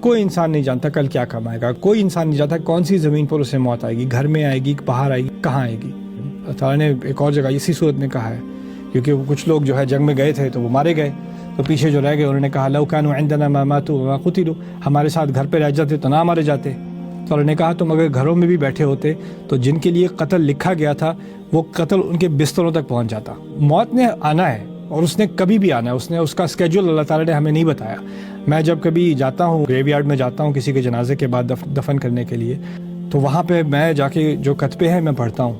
کوئی انسان نہیں جانتا کل کیا کمائے گا، کوئی انسان نہیں جانتا کون سی زمین پر اسے موت آئے گی، گھر میں آئے گی، باہر آئے گی، کہاں آئے گی۔ اللہ تعالیٰ نے ایک اور جگہ اسی صورت میں کہا ہے، کیونکہ کچھ لوگ جو ہے جنگ میں گئے تھے تو وہ مارے گئے، تو پیچھے جو رہ گئے انہوں نے کہا لو کانوا عندنا ما ماتوا وما قتلوا، ہمارے ساتھ گھر پہ رہ جاتے تو نہ مارے جاتے۔ تو انہوں نے کہا تم اگر گھروں میں بھی بیٹھے ہوتے تو جن کے لیے قتل لکھا گیا تھا وہ قتل ان کے بستروں تک پہنچ جاتا۔ موت نے آنا ہے اور اس نے کبھی بھی آنا ہے، اس کا اسکیجول اللہ تعالیٰ نے ہمیں نہیں بتایا۔ میں جب کبھی جاتا ہوں گریو یارڈ میں جاتا ہوں کسی کے جنازے کے بعد دفن کرنے کے لیے، تو وہاں پہ میں جا کے جو کتبے ہیں میں پڑھتا ہوں،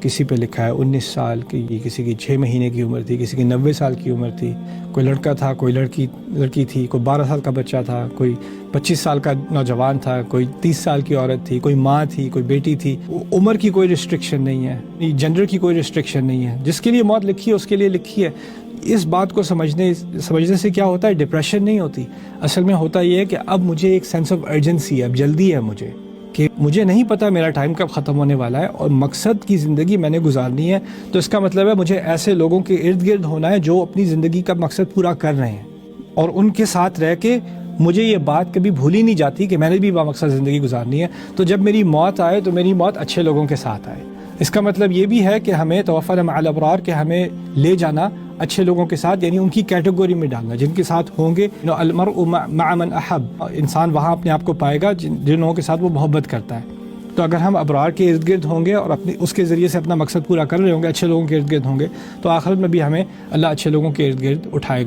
کسی پہ لکھا ہے 19 سال کی، کسی کی 6 مہینے کی عمر تھی، کسی کی 90 سال کی عمر تھی، کوئی لڑکا تھا، کوئی لڑکی تھی، کوئی 12 سال کا بچہ تھا، کوئی 25 سال کا نوجوان تھا، کوئی 30 سال کی عورت تھی، کوئی ماں تھی، کوئی بیٹی تھی۔ عمر کی کوئی ریسٹرکشن نہیں ہے، جنڈر کی کوئی ریسٹرکشن نہیں ہے، جس کے لیے موت لکھی ہے اس کے لیے لکھی ہے۔ اس بات کو سمجھنے سے کیا ہوتا ہے، ڈپریشن نہیں ہوتی، اصل میں ہوتا یہ ہے کہ اب مجھے ایک سینس آف ارجنسی ہے، اب جلدی ہے مجھے، کہ مجھے نہیں پتا میرا ٹائم کب ختم ہونے والا ہے اور مقصد کی زندگی میں نے گزارنی ہے، تو اس کا مطلب ہے مجھے ایسے لوگوں کے ارد گرد ہونا ہے جو اپنی زندگی کا مقصد پورا کر رہے ہیں، اور ان کے ساتھ رہ کے مجھے یہ بات کبھی بھولی نہیں جاتی کہ میں نے بھی بامقصد زندگی گزارنی ہے۔ تو جب میری موت آئے تو میری موت اچھے لوگوں کے ساتھ آئے۔ اس کا مطلب یہ بھی ہے کہ ہمیں توفنا مع الابرار، کہ ہمیں لے جانا اچھے لوگوں کے ساتھ، یعنی ان کی کیٹیگری میں ڈالنا، جن کے ساتھ ہوں گے۔ المرء مع من احب، انسان وہاں اپنے آپ کو پائے گا جن لوگوں کے ساتھ وہ محبت کرتا ہے۔ تو اگر ہم ابرار کے ارد گرد ہوں گے اور اس کے ذریعے سے اپنا مقصد پورا کر رہے ہوں گے، اچھے لوگوں کے ارد گرد ہوں گے، تو آخرت میں بھی ہمیں اللہ اچھے لوگوں کے ارد گرد اٹھائے گا۔